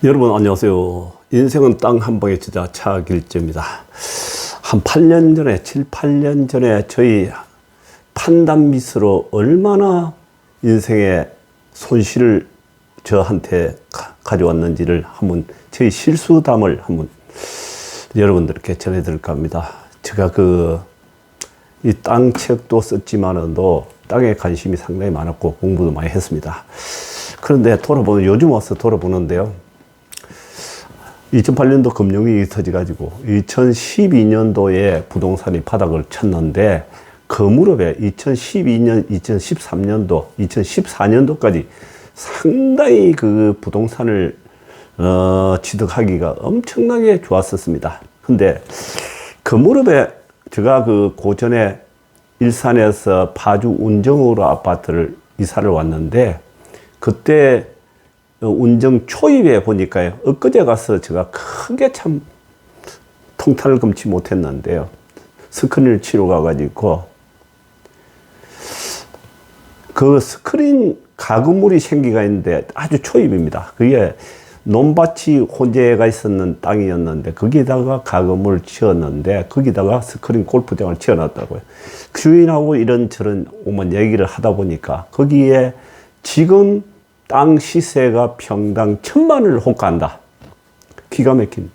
여러분 안녕하세요. 인생은 땅 한 방의 지자 차길재입니다. 한 8년 전에 7, 8년 전에 저희 판단 미스로 얼마나 인생의 손실을 저한테 가져왔는지를 한번 저희 실수담을 한번 여러분들께 전해드릴까 합니다. 제가 이 땅 책도 썼지만은도 땅에 관심이 상당히 많았고 공부도 많이 했습니다. 그런데 요즘 와서 돌아보는데요. 2008년도 금융위기 터져가지고 2012년도에 부동산이 바닥을 쳤는데 그 무렵에 2012년, 2013년도, 2014년도까지 상당히 그 부동산을 취득하기가 엄청나게 좋았었습니다. 근데 그 무렵에 제가 고전에 일산에서 파주 운정으로 아파트를 이사를 왔는데 그때 운정 초입에 보니까요. 엊그제 가서 제가 크게 참 통탄을 금치 못했는데요. 스크린을 치러 가가지고 그 스크린 가구물이 생기가 있는데 아주 초입입니다. 그게 논밭이 혼재가 있었는 땅이었는데 거기다가 가구물을 지었는데 거기다가 스크린 골프장을 지어놨다고요. 주인하고 이런저런 오만 얘기를 하다 보니까 거기에 지금 땅 시세가 평당 1,000만 원을 호가한다. 기가 막힌.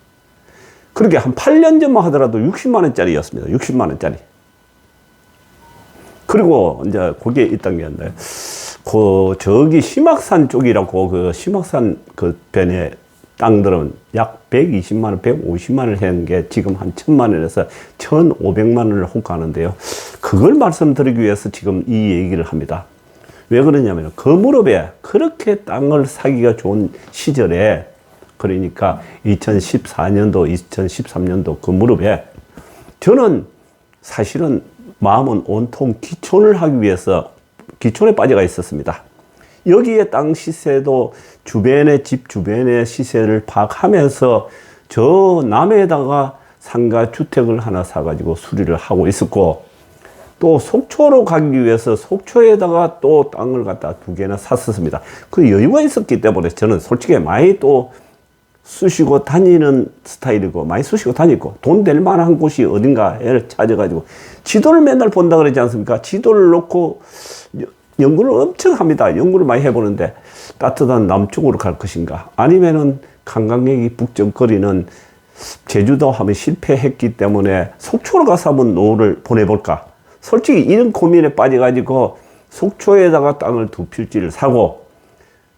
그렇게 한 8년 전만 하더라도 60만 원짜리였습니다. 60만 원짜리. 그리고 이제 거기에 있던 게 있는데, 저기 심악산 쪽이라고 심악산 변에 땅들은 약 120만 원, 150만 원을 하는 게 지금 한 1,000만 원에서 1,500만 원을 호가하는데요. 그걸 말씀드리기 위해서 지금 이 얘기를 합니다. 왜 그러냐면 그 무렵에 그렇게 땅을 사기가 좋은 시절에 그러니까 2014년도 2013년도 그 무렵에 저는 사실은 마음은 온통 기촌을 하기 위해서 기촌에 빠져가 있었습니다. 여기에 땅 시세도 집 주변의 시세를 파악하면서 저 남해에다가 상가 주택을 하나 사가지고 수리를 하고 있었고 또 속초로 가기 위해서 속초에다가 또 땅을 갖다 2개나 샀었습니다. 그 여유가 있었기 때문에 저는 솔직히 많이 또 쑤시고 다니는 스타일이고 많이 쑤시고 다니고 돈 될 만한 곳이 어딘가를 찾아가지고 지도를 맨날 본다 그러지 않습니까? 지도를 놓고 연구를 엄청 합니다. 연구를 많이 해보는데 따뜻한 남쪽으로 갈 것인가 아니면은 관광객이 북적거리는 제주도 하면 실패했기 때문에 속초로 가서 한번 노후를 보내볼까? 솔직히 이런 고민에 빠져가지고 속초에다가 땅을 2필지를 사고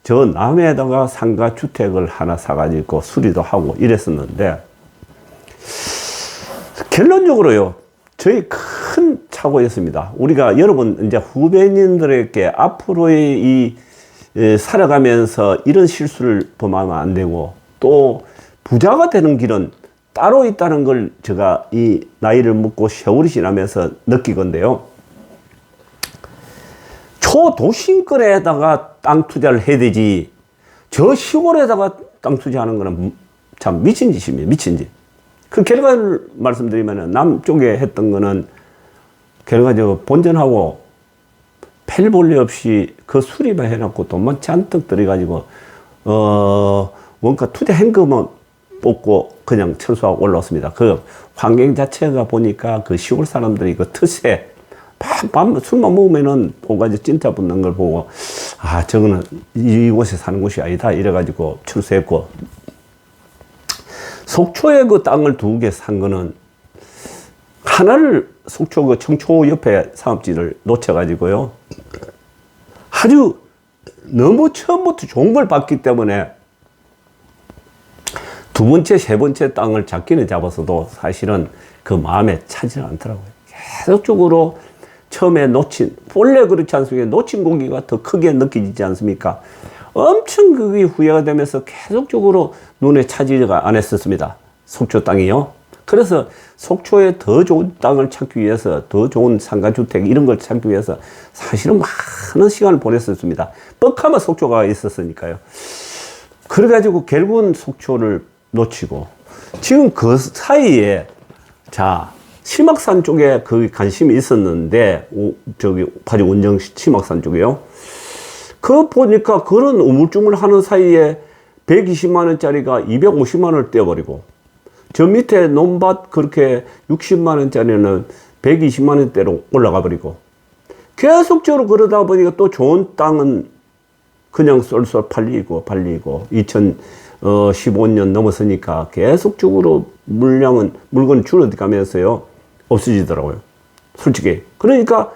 저 남해에다가 상가 주택을 하나 사가지고 수리도 하고 이랬었는데 결론적으로요. 저희 큰 착오였습니다. 우리가 여러분 이제 후배님들에게 앞으로의 살아가면서 이런 실수를 범하면 안 되고 또 부자가 되는 길은 따로 있다는 걸 제가 이 나이를 먹고 세월이 지나면서 느끼건데요. 초도심권에다가 땅 투자를 해야 되지 저 시골에다가 땅 투자하는 거는 참 미친 짓입니다. 미친 짓. 그 결과를 말씀드리면 남쪽에 했던 거는 결과적으로 본전하고 펠볼리 없이 그 수리만 해놓고 돈만 잔뜩 들여가지고 원가 투자 현금은 뽑고 그냥 철수하고 올라왔습니다. 그 환경 자체가 보니까 그 시골 사람들이 그 텃세 밤 술만 먹으면은 오가지 찐따 붙는 걸 보고 저거는 이곳에 사는 곳이 아니다 이래가지고 철수했고 속초에 그 땅을 2개 산 거는 하나를 속초 청초 옆에 사업지를 놓쳐가지고요 아주 너무 처음부터 좋은 걸 봤기 때문에 2번째, 3번째 땅을 잡기는 잡았어도 사실은 그 마음에 차지 않더라고요. 계속적으로 처음에 원래 그렇지 않습니까? 놓친 고기가 더 크게 느껴지지 않습니까? 엄청 그게 후회가 되면서 계속적으로 눈에 차지가 안 했었습니다. 속초 땅이요. 그래서 속초에 더 좋은 땅을 찾기 위해서 더 좋은 상가주택 이런 걸 찾기 위해서 사실은 많은 시간을 보냈었습니다. 뻑하면 속초가 있었으니까요. 그래가지고 결국은 속초를 놓치고 지금 그 사이에 심악산 쪽에 그 관심이 있었는데 저기 파주 운정 심악산 쪽이요. 그 보니까 그런 우물쭈물 하는 사이에 120만 원짜리가 250만 원을 떼어버리고, 저 밑에 논밭 그렇게 60만 원짜리는 120만 원대로 올라가 버리고, 계속적으로 그러다 보니까 또 좋은 땅은 그냥 쏠쏠 팔리고 2015년 넘었으니까 계속적으로 물건이 줄어가면서요 없어지더라고요, 솔직히. 그러니까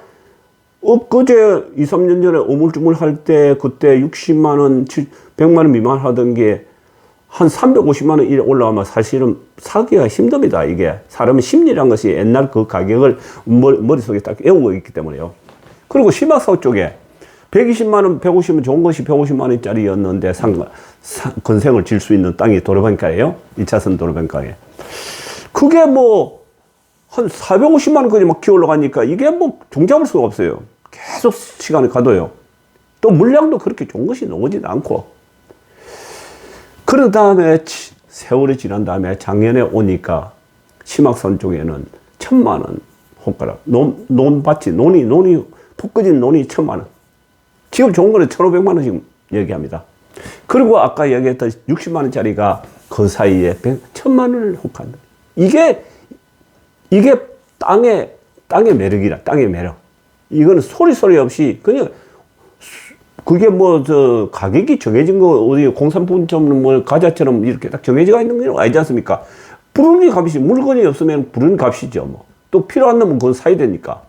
엊그제 2, 3년 전에 어물쭈물 할 때 그때 60만 원, 100만 원 미만 하던 게 한 350만 원 이래 올라가면 사실은 사기가 힘듭니다. 이게 사람의 심리란 것이 옛날 그 가격을 머릿속에 딱 외우고 있기 때문에요. 그리고 심학사업 쪽에 120만 원, 150만 좋은 것이 150만 원짜리였는데 건생을 질 수 있는 땅이 도로변가예요. 2차선 도로변가에. 그게 뭐 한 450만 원까지 막 기어 올라가니까 이게 뭐 종잡을 수가 없어요. 계속 시간이 가도요. 또 물량도 그렇게 좋은 것이 나오진 않고. 그런 다음에 세월이 지난 다음에 작년에 오니까 심학산 쪽에는 1,000만 원 호가락. 논밭이, 논이 푹 꺼진 논이 1,000만 원. 지금 좋은 거는 1,500만 원 지금 얘기합니다. 그리고 아까 얘기했던 60만 원짜리가 그 사이에 1,000만 원을 호가한다. 이게 땅의 매력이라, 땅의 매력. 이거는 소리 없이 그냥 그게 뭐 가격이 정해진 거 어디 공산품점 뭐 과자처럼 이렇게 딱 정해져 있는 건 아니지 않습니까? 부르는 값이지. 물건이 없으면 부르는 값이죠. 뭐 또 필요한 놈은 그건 사야 되니까.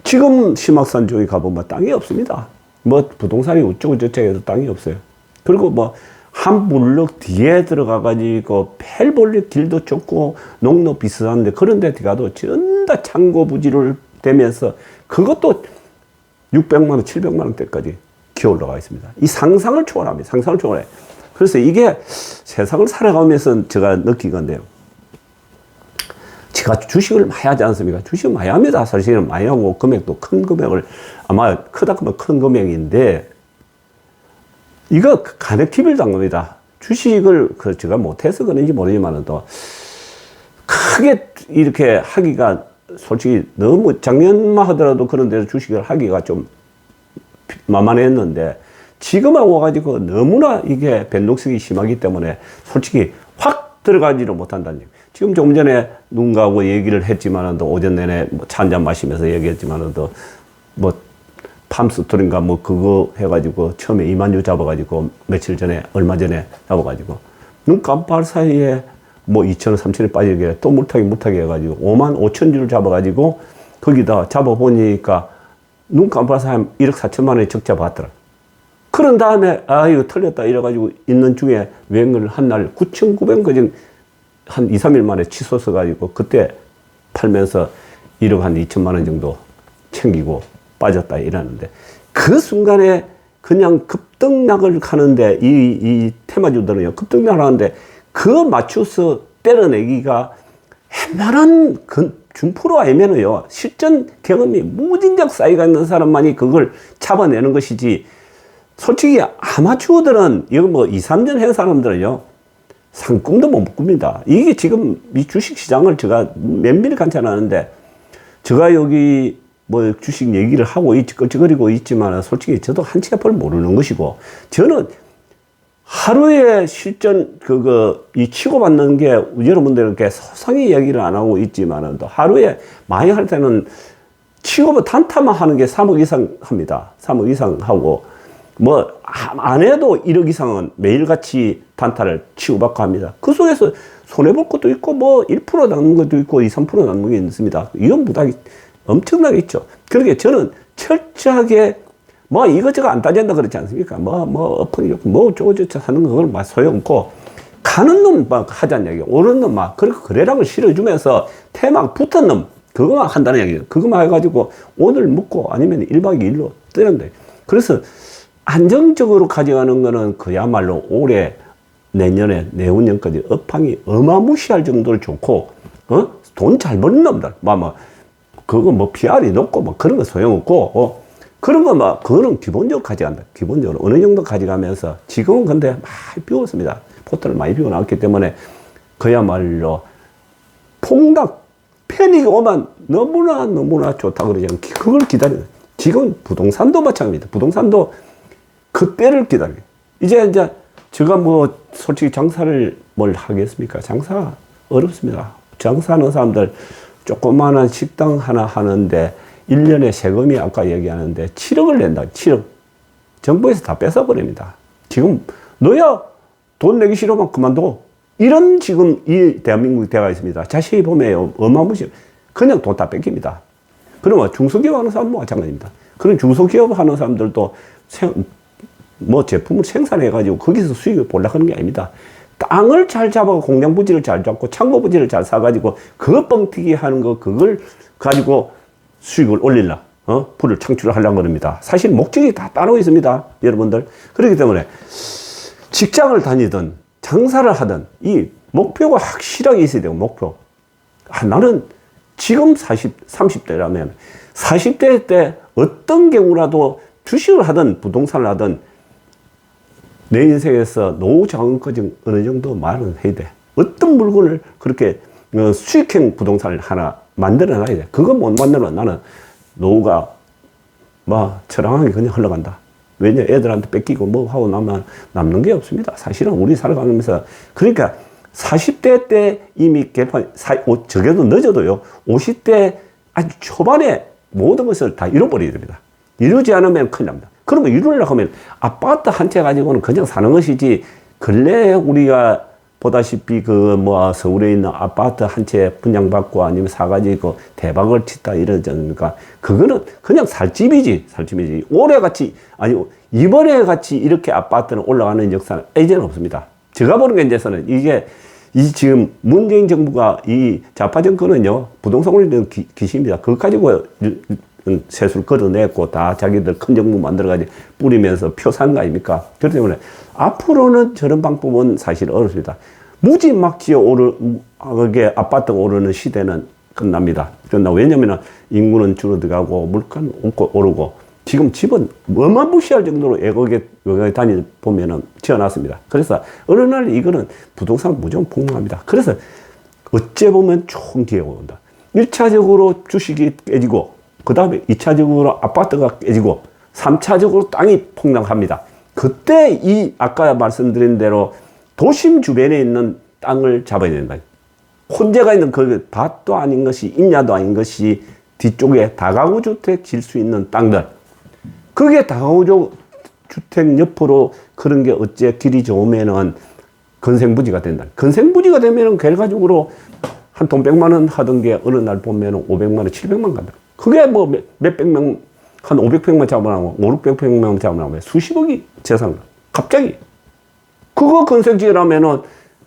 지금 심학산 쪽에 가보면 땅이 없습니다. 뭐 부동산이 우쩌고 저쩌고 해도 땅이 없어요. 그리고 뭐 한 블럭 뒤에 들어가가지고 펠볼릭 길도 좁고 농로 비슷한데 그런 데 가도 전다 창고 부지를 대면서 그것도 600만 원, 700만 원대까지 기어 올라가 있습니다. 이 상상을 초월합니다. 상상을 초월해. 그래서 이게 세상을 살아가면서 제가 느낀 건데요. 제가 주식을 많이 하지 않습니까? 주식을 많이 합니다. 사실은 많이 하고 금액도 큰 금액을 아마 크다 크면 큰 금액인데 이거 간에 기별 당겁니다. 주식을 제가 못해서 그런지 모르지만 또 크게 이렇게 하기가 솔직히 너무 작년만 하더라도 그런 데서 주식을 하기가 좀 만만했는데 지금은 와가지고 너무나 이게 변동성이 심하기 때문에 솔직히 확 들어가지를 못한다는 얘기. 지금 조금 전에 누군가하고 얘기를 했지만도 오전 내내 뭐 차 한잔 마시면서 얘기했지만도 뭐 팜스토리인가 뭐 그거 해가지고 처음에 2만 주 잡아가지고 며칠 전에 얼마 전에 잡아가지고 눈 깜빡 사이에 뭐 2,000원 3,000원 빠지게 또 물타기 해가지고 5만 5천 주를 잡아가지고 거기다 잡아보니까 눈 깜빡 사이에 1억 4천만 원의 적자 봤더라. 그런 다음에 아 이거 틀렸다 이래가지고 있는 중에 외행을 한 날 9,900원까지 한 2, 3일 만에 치솟아 가지고 그때 팔면서 1억 한 2천만 원 정도 챙기고 빠졌다 이러는데 그 순간에 그냥 급등락을 하는데 이 테마주들은요 급등락을 하는데 그 맞춰서 때려내기가 웬만한 준프로 아니면은요 실전 경험이 무진장 쌓여가 있는 사람만이 그걸 잡아내는 것이지 솔직히 아마추어들은 이거 뭐 2, 3년 한 사람들은요 상꿈도 못 꿉니다. 이게 지금 이 주식시장을 제가 면밀히 관찰하는데 제가 여기 뭐 주식 얘기를 하고 껄쩍거리고 있지만 솔직히 저도 한치 앞을 모르는 것이고 저는 하루에 실전 이 치고받는 게 여러분들 이렇게 서상히 얘기를 안 하고 있지만은 또 하루에 많이 할 때는 치고받 단타만 하는 게 3억 이상 합니다. 3억 이상 하고 뭐 안 해도 1억 이상은 매일같이 단타를 치고받고 합니다. 그 속에서 손해볼 것도 있고 뭐 1% 남는 것도 있고 2, 3% 남는 게 있습니다. 이건 부담이 엄청나게 있죠. 그러게 저는 철저하게 뭐 이것저것 안 따진다 그렇지 않습니까? 뭐 어쩌고저쩌고 하는 거 그걸 막 소용없고 가는 놈 막 하자는 얘기, 오르는 놈 막 그렇게 거래량을 실어주면서 테마 붙은 놈 그거만 한다는 얘기예요. 그거만 해가지고 오늘 먹고 아니면 1박 2일로 뜨는데 그래서 안정적으로 가져가는 거는 그야말로 올해 내년에 내후년까지 업황이 어마무시할 정도로 좋고 돈 잘 버는 놈들 그거 뭐 PR이 높고 뭐 그런 거 소용없고 그런 거 막 그거는 기본적으로 가져간다. 기본적으로 어느 정도 가져가면서 지금은 근데 많이 비웠습니다. 포트를 많이 비워놨기 때문에 그야말로 폭락 패닉이 오면 너무나 좋다 그러지 않게 그걸 기다려요. 지금 부동산도 마찬가지입니다. 부동산도 그때를 기다려요. 이제 제가 뭐 솔직히 장사를 뭘 하겠습니까? 장사 어렵습니다. 장사하는 사람들 조그마한 식당 하나 하는데 1년에 세금이 아까 얘기하는데 7억을 낸다. 7억. 정부에서 다 뺏어버립니다. 지금 너야 돈 내기 싫으면 그만둬. 이런 지금 이 대한민국 대가 있습니다. 자세히 보면 어마무시 그냥 돈 다 뺏깁니다. 그러면 중소기업 하는 사람도 마찬가지입니다. 그런 중소기업 하는 사람들도 뭐 제품을 생산해가지고 거기서 수익을 보려고 하는 게 아닙니다. 땅을 잘 잡아서 공장 부지를 잘 잡고 창고 부지를 잘 사가지고 그거 뻥튀기 하는 거 그걸 가지고 수익을 올리려 부를 창출하려는 겁니다. 사실 목적이 다 따로 있습니다. 여러분들. 그렇기 때문에 직장을 다니든 장사를 하든 이 목표가 확실하게 있어야 돼요. 목표. 나는 지금 30대라면 40대 때 어떤 경우라도 주식을 하든 부동산을 하든 내 인생에서 노후 자금까지 어느 정도 마련해야 돼. 어떤 물건을 그렇게 수익형 부동산을 하나 만들어 놔야 돼. 그거 못 만들면 나는 노후가 뭐 처량하게 그냥 흘러간다. 왜냐, 애들한테 뺏기고 뭐 하고 나면 남는 게 없습니다. 사실은 우리 살아가면서. 그러니까 40대 때 이미 개판, 적어도 늦어도요, 50대 아주 초반에 모든 것을 다 잃어버려야 됩니다. 이루지 않으면 큰일 납니다. 그러면 이루려고 하면 아파트 한 채 가지고는 그냥 사는 것이지, 근래 우리가 보다시피 서울에 있는 아파트 한 채 분양받고 아니면 사가지고 대박을 치다 이러지 않습니까? 그거는 그냥 살집이지. 올해같이, 아니, 이번에 같이 이렇게 아파트는 올라가는 역사는 이제는 없습니다. 제가 보는 게 이제서는 이게, 지금 문재인 정부가 이 좌파 정권은요, 부동산 올리는 기시입니다. 그거 가지고 세수를 걸어냈고 다 자기들 큰 정부 만들어가지고 뿌리면서 표 산 거 아닙니까? 그렇기 때문에 앞으로는 저런 방법은 사실 어렵습니다. 무지막지에 그게 아파트가 오르는 시대는 끝납니다. 왜냐면 인구는 줄어들고 물가는 오르고 지금 집은 어마무시할 정도로 외곽에 다니 보면은 지어놨습니다. 그래서 어느 날 이거는 부동산 무조건 폭락합니다. 그래서 어째 보면 좋은 기회가 온다. 1차적으로 주식이 깨지고 그 다음에 2차적으로 아파트가 깨지고 3차적으로 땅이 폭락합니다. 그때 이 아까 말씀드린 대로 도심 주변에 있는 땅을 잡아야 된다. 혼재가 있는 그 밭도 아닌 것이 임야도 아닌 것이 뒤쪽에 다가구 주택 질 수 있는 땅들. 그게 다가구 주택 옆으로 그런 게 어째 길이 좋으면은 건생부지가 된다. 건생부지가 되면은 결과적으로 한 돈 100만 원 하던 게 어느 날 보면은 500만 원, 700만 원 간다. 그게 뭐 몇백 명, 한 500평만 잡아나면 5, 600평만 잡아나면 수십억이 재산. 갑자기. 그거 건설지라면은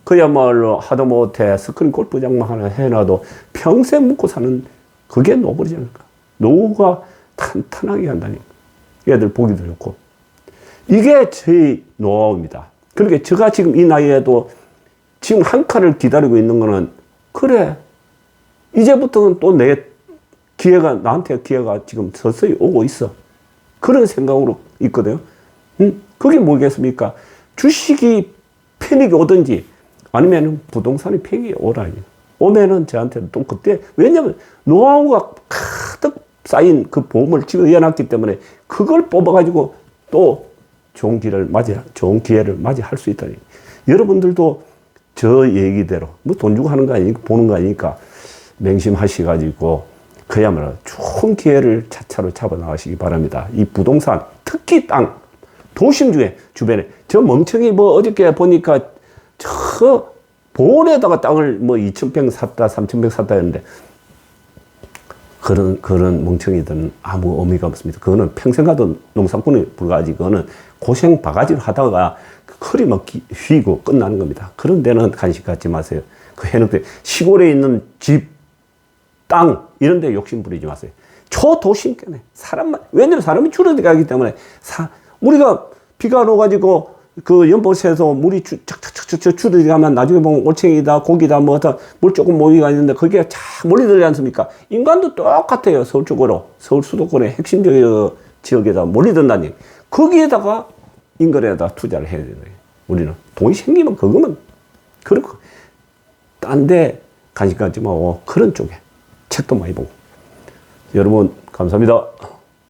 그야말로 하다 못해 스크린 골프장만 하나 해놔도 평생 묵고 사는 그게 노블이지 않을까. 노후가 탄탄하게 한다니까. 애들 보기도 좋고. 이게 저희 노하우입니다. 그러니까 제가 지금 이 나이에도 지금 한 칼을 기다리고 있는 거는 그래. 이제부터는 또 나한테 기회가 지금 서서히 오고 있어. 그런 생각으로 있거든요. 그게 뭐겠습니까? 주식이 편익이 오든지 아니면 부동산이 편익이 오면은 저한테는 또 그때, 왜냐면 노하우가 가득 쌓인 그 보험을 지금 이어놨기 때문에 그걸 뽑아가지고 또 좋은 기회를 맞이할 수 있다니. 여러분들도 저 얘기대로 뭐 돈 주고 하는 거 아니니까, 보는 거 아니니까 맹심하셔가지고 그야말로 좋은 기회를 차차로 잡아 나가시기 바랍니다. 이 부동산, 특히 땅, 도심 주변에, 저 멍청이 어저께 보니까 저 볼에다가 땅을 2,000평 샀다, 3,000평 샀다 했는데, 그런 멍청이들은 아무 의미가 없습니다. 그거는 평생 가도 농사꾼에 불과하지, 그거는 고생 바가지로 하다가 허리 막 휘고 끝나는 겁니다. 그런 데는 간식 갖지 마세요. 그 해놓고 시골에 있는 집, 땅, 이런 데 욕심 부리지 마세요. 초도심권에 왜냐면 사람이 줄어들기 때문에 우리가 비가 와가지고 그 연못에서 물이 착착착착 줄어들면 나중에 보면 올챙이다, 고기다, 물 조금 모이가 있는데 그게 참 멀리 들지 않습니까? 인간도 똑같아요. 서울 쪽으로, 서울 수도권의 핵심적 지역에다 몰리 든다니. 거기에다가 인거래에다 투자를 해야 되는 거예요. 우리는 돈이 생기면 그거면 그렇고, 딴 데 간식 갖지 말고 그런 쪽에 책도 많이 보고. 여러분 감사합니다.